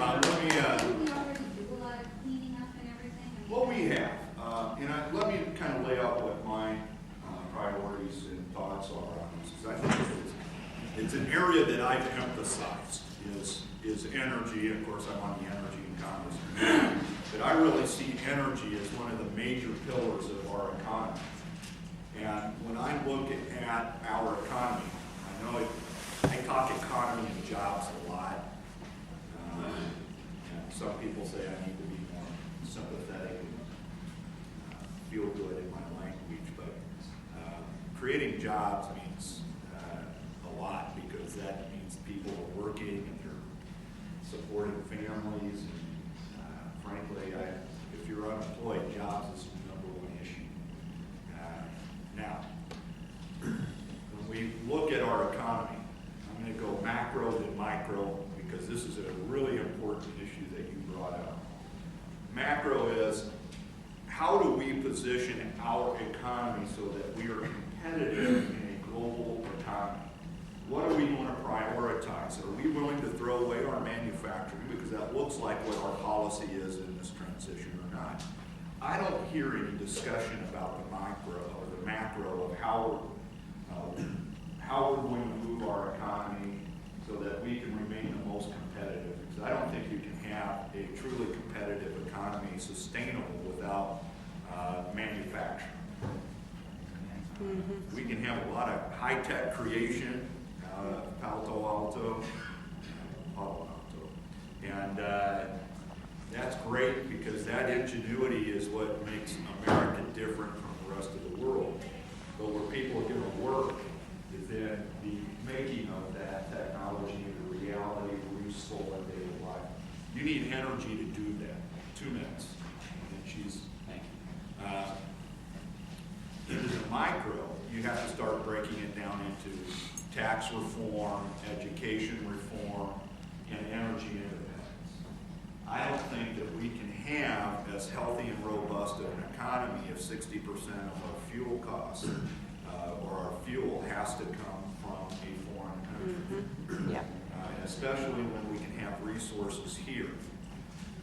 Let me, We already do a lot of cleaning up and everything. what we have, let me kind of lay out what my priorities and thoughts are on this, because I think it's an area that I've emphasized is energy. And of course, I'm on the Energy and Commerce Committee, but I really see energy as one of the major pillars of our economy. And when I look at our economy, I know I talk economy and jobs a lot. And some people say I need to be more sympathetic and feel good in my language, but creating jobs means a lot, because that means people are working and they're supporting families. And frankly, if you're unemployed, jobs is the number one issue. Now, when we look at our economy, I'm going to go macro to micro, because this is a really important issue that you brought up. Macro is, how do we position our economy so that we are competitive in a global economy? What are we going to prioritize? Are we willing to throw away our manufacturing, because that looks like what our policy is in this transition, or not? I don't hear any discussion about the micro or the macro of how we're going to move our economy so that we can remain the most competitive. Because I don't think you can have a truly competitive economy sustainable without manufacturing. Mm-hmm. We can have a lot of high-tech creation, Palo Alto, and that's great, because that ingenuity is what makes America different from the rest of the world. But where people are going to work is in the making of that technology into reality, useful in daily life. You need energy to do that. 2 minutes. And she's, thank you. Into the micro, you have to start breaking it down into tax reform, education reform, and energy independence. I don't think that we can have as healthy and robust of an economy if 60% of our fuel costs or our fuel has to come from a foreign country. Mm-hmm. Yeah. And especially when we can have resources here.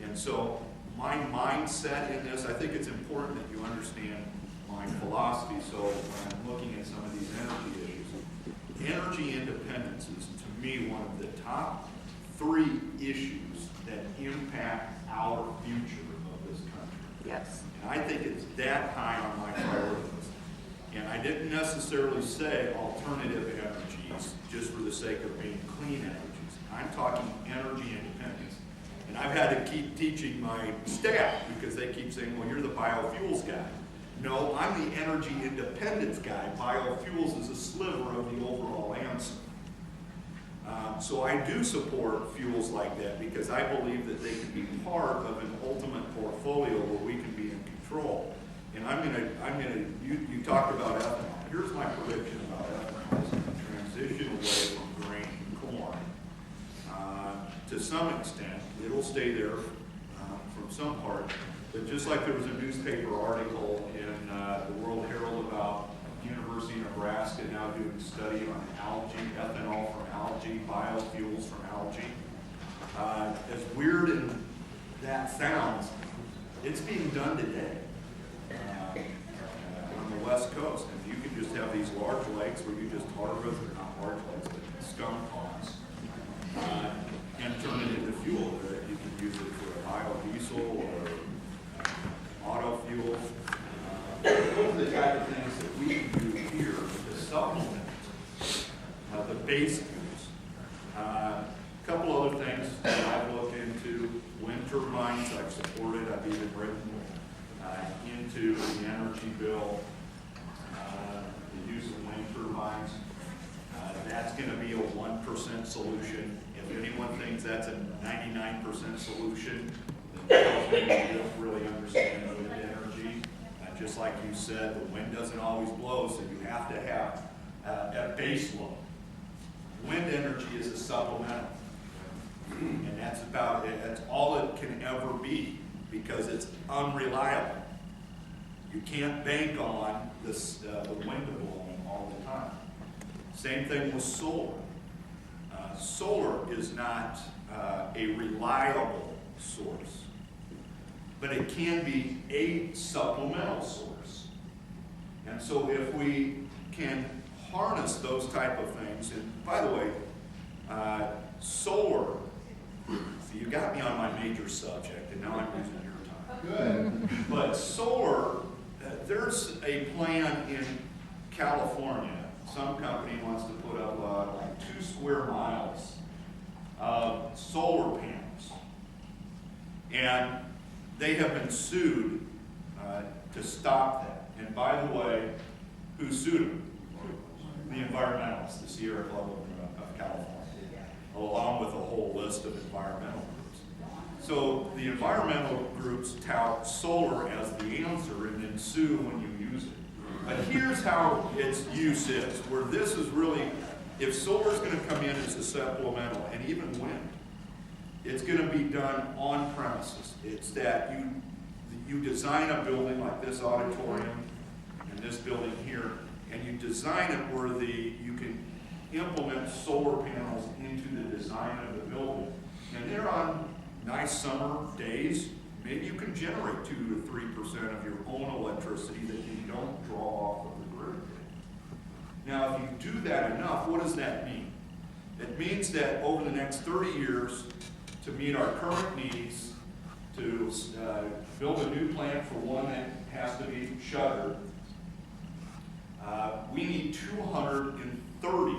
And so my mindset in this, I think it's important that you understand my philosophy. So when I'm looking at some of these energy independence is, to me, one of the top 3 issues that impact our future of this country. Yes. And I think it's that high on my priority list. And I didn't necessarily say alternative energies just for the sake of being clean energies. I'm talking energy independence. And I've had to keep teaching my staff, because they keep saying, well, you're the biofuels guy. No, I'm the energy independence guy. Biofuels is a sliver of the overall answer. So I do support fuels like that, because I believe that they can be part of an ultimate portfolio where we can be in control. And you talked about ethanol. Here's my prediction about ethanol. It's going to transition away from grain and corn. To some extent, it'll stay there from some part. But just like there was a newspaper article in the World Herald about University of Nebraska now doing a study on algae, ethanol from algae, biofuels from algae. As weird as that sounds, it's being done today on the West Coast. And you can just have these large lakes where you just harvest, or not large lakes, but skunk ponds, and turn it into fuel. You can use it for a biodiesel or auto fuel. Those are the kind of things that we can do here to supplement the base fuels. A couple other things that I've looked into: wind turbines. I've supported. I've even written into the energy bill the use of wind turbines. That's going to be a 1% solution. If anyone thinks that's a 99% solution, then they don't really understand wind energy. Just like you said, the wind doesn't always blow, so you have to have a base load. Wind energy is a supplemental, and that's about it. That's all it can ever be, because it's unreliable. You can't bank on this, the wind blowing all the time. Same thing with solar. solar is not a reliable source, but it can be a supplemental source. And so if we can harness those type of things, and by the way, solar, so you got me on my major subject, and now I'm losing your time. Good. But solar, there's a plan in California. Some company wants to put up like 2 square miles of solar panels. And they have been sued to stop that. And by the way, who sued them? The environmentalists, the Sierra Club of California, along with a whole list of environmental groups. So the environmental groups tout solar as the answer and then sue when you use it. But here's how its use is, where this is really, if solar is going to come in as a supplemental, and even wind, it's going to be done on premises. It's that you design a building like this auditorium and this building here, and you design it where you can implement solar panels into the design of the building. And they're on nice summer days. Maybe you can generate 2 to 3% of your own electricity that you don't draw off of the grid. Now, if you do that enough, what does that mean? It means that over the next 30 years, to meet our current needs, to build a new plant for one that has to be shuttered, we need 230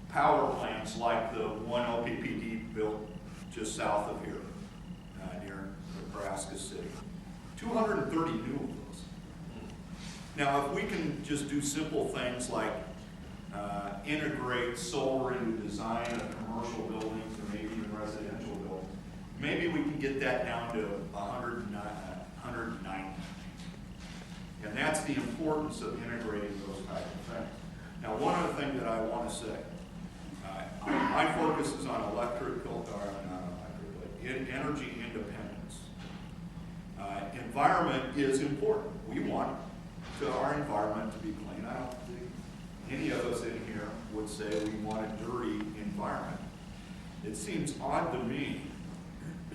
power plants like the one LPPD built just south of here, near Nebraska City. 230 new of those. Now, if we can just do simple things like integrate solar into design of commercial buildings or maybe even residential buildings, maybe we can get that down to 190. And that's the importance of integrating those type of things. Now, one other thing that I want to say, my focus is on energy independence. Environment is important. We want our environment to be clean. I don't think any of us in here would say we want a dirty environment. It seems odd to me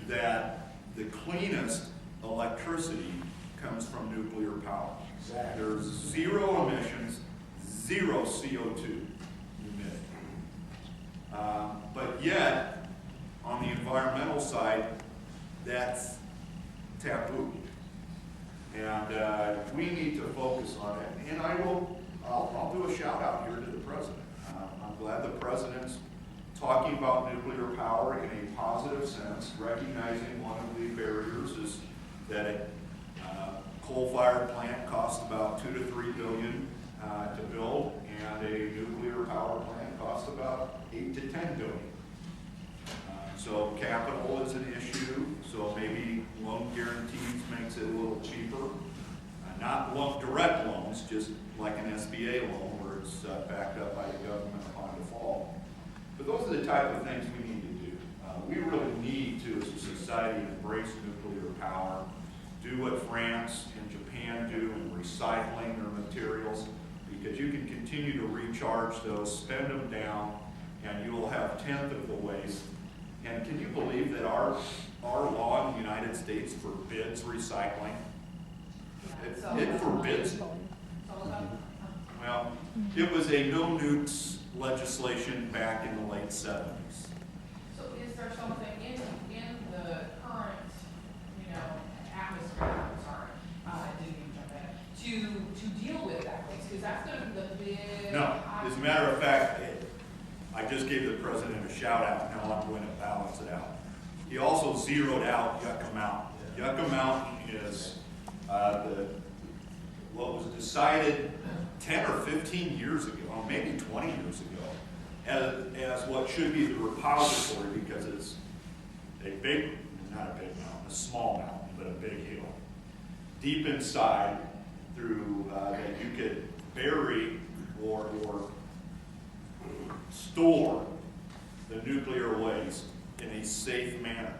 that the cleanest electricity comes from nuclear power. Exactly. There's 0 emissions, 0 CO2 emitted. But yet, on the environmental side, that's taboo. And we need to focus on it. And I'll do a shout out here to the president. I'm glad the president's talking about nuclear power in a positive sense, recognizing one of the barriers is that a coal-fired plant costs about $2 to $3 billion to build, and a nuclear power plant costs about $8 to $10 billion. So capital is an issue, so maybe loan guarantees makes it a little cheaper. Not direct loans, just like an SBA loan where it's backed up by the government upon default. But those are the type of things we need to do. We really need to, as a society, embrace nuclear power, do what France and Japan do in recycling their materials, because you can continue to recharge those, spend them down, and you will have 1/10 of the waste. And can you believe that our law in the United States forbids recycling? It forbids it. Well, it was a no nukes legislation back in the late 70s. So is there something in the current, atmosphere, I'm sorry, I didn't even jump in, to deal with that waste? Because that's going to be the big... No, as a matter of fact, I just gave the president a shout out, now I'm going to balance it out. He also zeroed out Yucca Mountain. Yucca Mountain is what was decided 10 or 15 years ago, or maybe 20 years ago, as what should be the repository, because it's a big, not a big mountain, a small mountain, but a big hill. Deep inside, through that you could bury or store the nuclear waste in a safe manner.